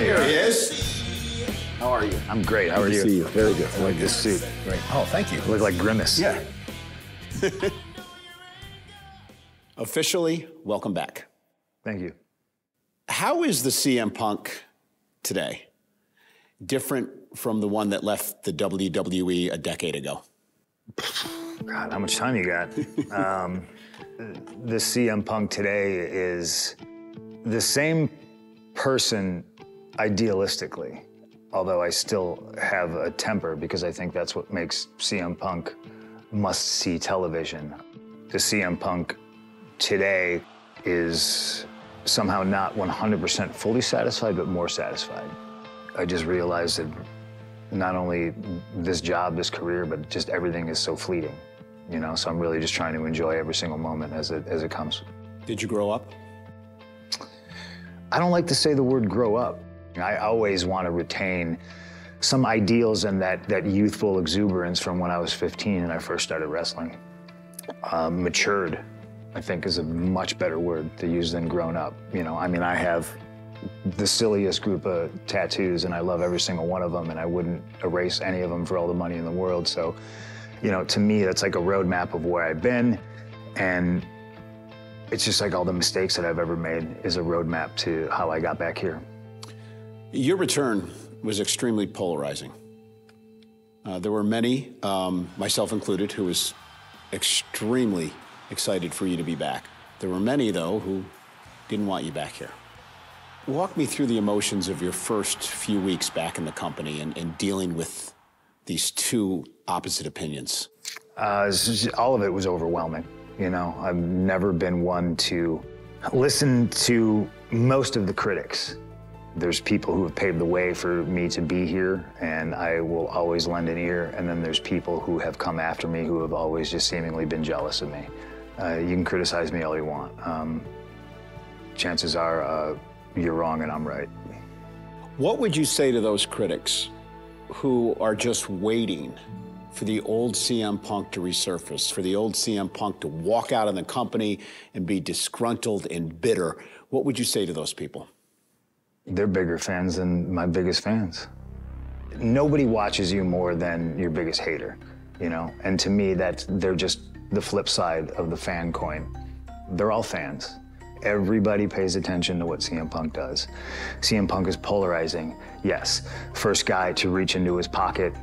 There he is. How are you? I'm great. How are you? Good to see you. Very good. I like this suit. Great. Oh, thank you. You look like Grimace. Yeah. Officially, welcome back. Thank you. How is the CM Punk today different from the one that left the WWE a decade ago? God, how much time you got? The CM Punk today is the same person idealistically, although I still have a temper because I think that's what makes CM Punk must-see television. The CM Punk today is somehow not 100% fully satisfied, but more satisfied. I just realized that not only this job, this career, but just everything is so fleeting, you know? So I'm really just trying to enjoy every single moment as it comes. Did you grow up? I don't like to say the word grow up. I always want to retain some ideals and that youthful exuberance from when I was 15 and I first started wrestling. Matured, I think, is a much better word to use than grown up. You know, I mean, I have the silliest group of tattoos and I love every single one of them and I wouldn't erase any of them for all the money in the world. So, you know, to me, that's like a roadmap of where I've been. And it's just like all the mistakes that I've ever made is a roadmap to how I got back here. Your return was extremely polarizing. There were many, myself included, who was extremely excited for you to be back. There were many, though, who didn't want you back here. Walk me through the emotions of your first few weeks back in the company and dealing with these two opposite opinions. All of it was overwhelming. You know, I've never been one to listen to most of the critics. There's people who have paved the way for me to be here, and I will always lend an ear. And then there's people who have come after me who have always just seemingly been jealous of me. You can criticize me all you want. Chances are you're wrong and I'm right. What would you say to those critics who are just waiting for the old CM Punk to resurface, for the old CM Punk to walk out of the company and be disgruntled and bitter? What would you say to those people? They're bigger fans than my biggest fans. Nobody watches you more than your biggest hater, you know? And to me, they're just the flip side of the fan coin. They're all fans. Everybody pays attention to what CM Punk does. CM Punk is polarizing, yes. First guy to reach into his pocket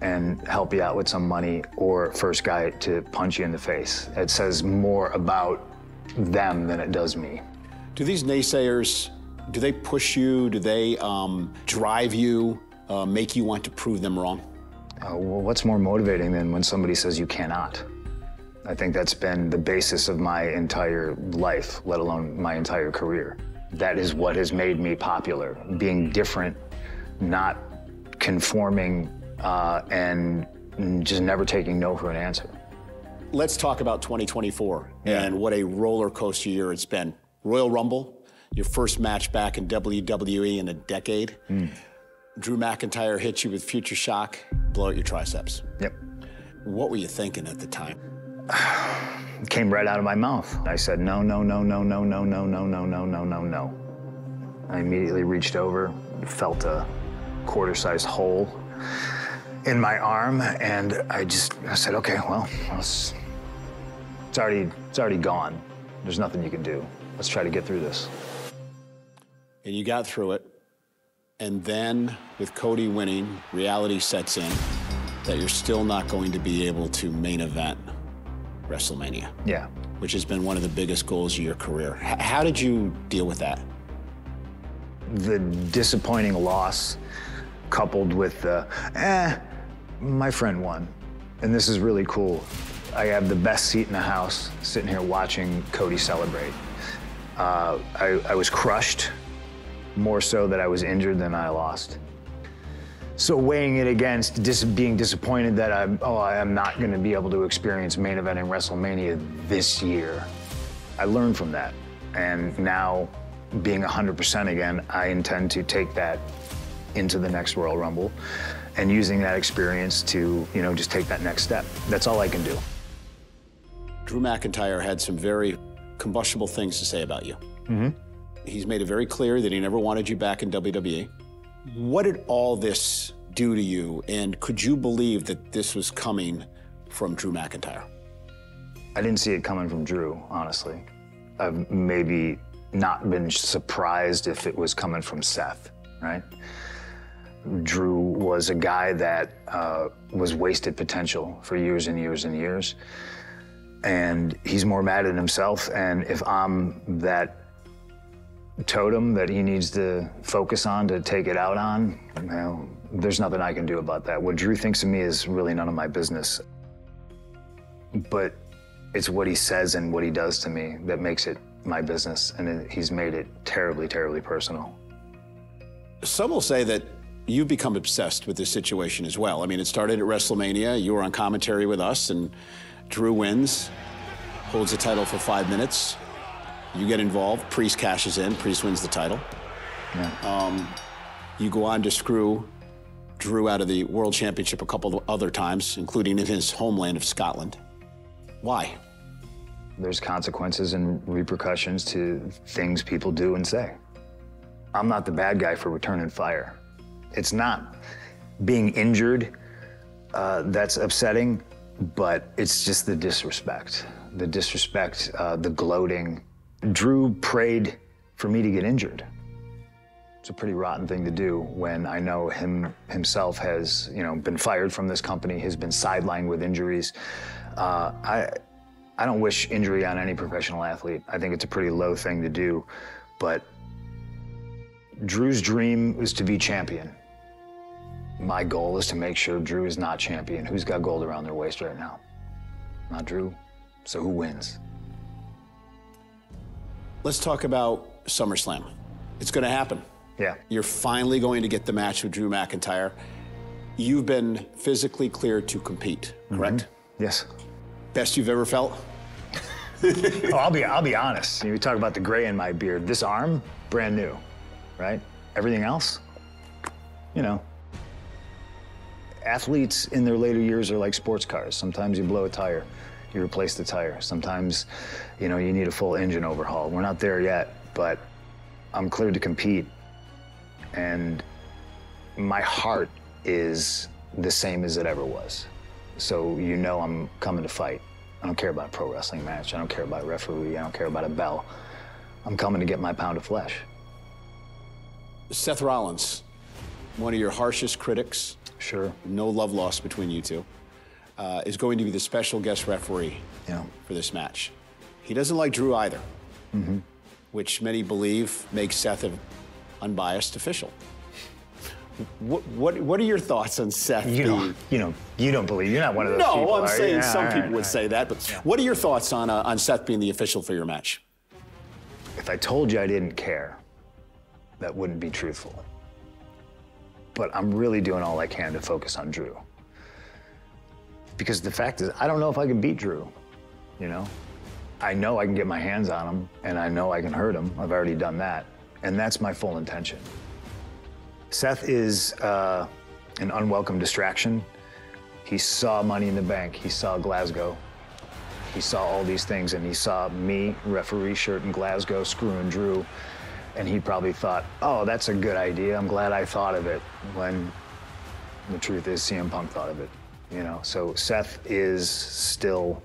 and help you out with some money, or first guy to punch you in the face. It says more about them than it does me. Do these naysayers, do they push you? Do they drive you, make you want to prove them wrong? Well, what's more motivating than when somebody says you cannot? I think that's been the basis of my entire life, let alone my entire career. That is what has made me popular, being different, not conforming, and just never taking no for an answer. Let's talk about 2024 and what a roller coaster year it's been. Royal Rumble, your first match back in WWE in a decade. Drew McIntyre hit you with Future Shock, blow out your triceps. Yep. What were you thinking at the time? It came right out of my mouth. I said, no, no, no, no, no, no, no, no, no, no, no, no, no. I immediately reached over, felt a quarter-sized hole in my arm, and I said, okay, well, it's already gone. There's nothing you can do. Let's try to get through this. And you got through it. And then, with Cody winning, reality sets in that you're still not going to be able to main event WrestleMania. Yeah. Which has been one of the biggest goals of your career. How did you deal with that? The disappointing loss, coupled with the, my friend won. And this is really cool. I have the best seat in the house, sitting here watching Cody celebrate. I was crushed, more so that I was injured than I lost. So weighing it against being disappointed that I'm not going to be able to experience main eventing WrestleMania this year, I learned from that. And now, being 100% again, I intend to take that into the next Royal Rumble and using that experience to, you know, just take that next step. That's all I can do. Drew McIntyre had some very combustible things to say about you. He's made it very clear that he never wanted you back in WWE. What did all this do to you, and could you believe that this was coming from Drew McIntyre? I didn't see it coming from Drew, honestly. I've maybe not been surprised if it was coming from Seth, right? Drew was a guy that was wasted potential for years and years and years. And he's more mad at himself. And if I'm that totem that he needs to focus on to take it out on, well, there's nothing I can do about that. What Drew thinks of me is really none of my business. But it's what he says and what he does to me that makes it my business. And he's made it terribly, terribly personal. Some will say that you've become obsessed with this situation as well. I mean, it started at WrestleMania. You were on commentary with us, and Drew wins, holds the title for 5 minutes. You get involved. Priest cashes in. Priest wins the title. Yeah. You go on to screw Drew out of the World Championship a couple of other times, including in his homeland of Scotland. Why? There's consequences and repercussions to things people do and say. I'm not the bad guy for returning fire. It's not being injured that's upsetting, but it's just the disrespect. The disrespect, the gloating. Drew prayed for me to get injured. It's a pretty rotten thing to do when I know himself has, been fired from this company, has been sidelined with injuries. I don't wish injury on any professional athlete. I think it's a pretty low thing to do, but Drew's dream was to be champion. My goal is to make sure Drew is not champion. Who's got gold around their waist right now? Not Drew. So who wins? Let's talk about SummerSlam. It's going to happen. Yeah. You're finally going to get the match with Drew McIntyre. You've been physically cleared to compete, correct? Mm-hmm. Yes. Best you've ever felt? I'll be honest. We talk about the gray in my beard. This arm, brand new, right? Everything else, athletes in their later years are like sports cars. Sometimes you blow a tire, you replace the tire. Sometimes, you need a full engine overhaul. We're not there yet, but I'm cleared to compete. And my heart is the same as it ever was. So I'm coming to fight. I don't care about a pro wrestling match. I don't care about a referee. I don't care about a bell. I'm coming to get my pound of flesh. Seth Rollins, one of your harshest critics. Sure. No love lost between you two. Is going to be the special guest referee for this match. He doesn't like Drew either, which many believe makes Seth an unbiased official. What are your thoughts on Seth? You don't believe. You're not one of those people. No, I'm saying some people right, would say that. But what are your thoughts on Seth being the official for your match? If I told you I didn't care, that wouldn't be truthful. But I'm really doing all I can to focus on Drew. Because the fact is, I don't know if I can beat Drew, I know I can get my hands on him, and I know I can hurt him. I've already done that. And that's my full intention. Seth is an unwelcome distraction. He saw Money in the Bank. He saw Glasgow. He saw all these things, and he saw me, referee shirt in Glasgow, screwing Drew. And he probably thought, oh, that's a good idea. I'm glad I thought of it. When the truth is, CM Punk thought of it. So Seth is still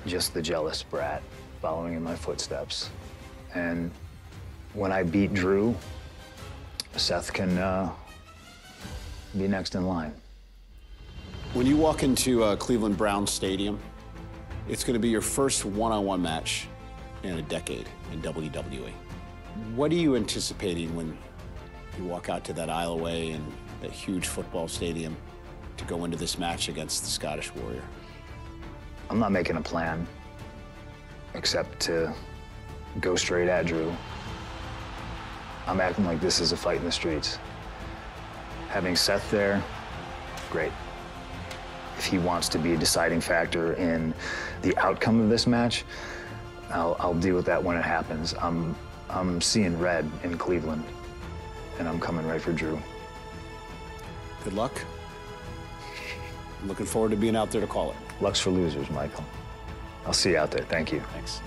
just the jealous brat following in my footsteps. And when I beat Drew, Seth can be next in line. When you walk into Cleveland Browns Stadium, it's going to be your first one-on-one match in a decade in WWE. What are you anticipating when you walk out to that aisleway and that huge football stadium to go into this match against the Scottish Warrior? I'm not making a plan, except to go straight at Drew. I'm acting like this is a fight in the streets. Having Seth there, great. If he wants to be a deciding factor in the outcome of this match, I'll deal with that when it happens. I'm seeing red in Cleveland, and I'm coming right for Drew. Good luck. I'm looking forward to being out there to call it. Luck's for losers, Michael. I'll see you out there. Thank you. Thanks.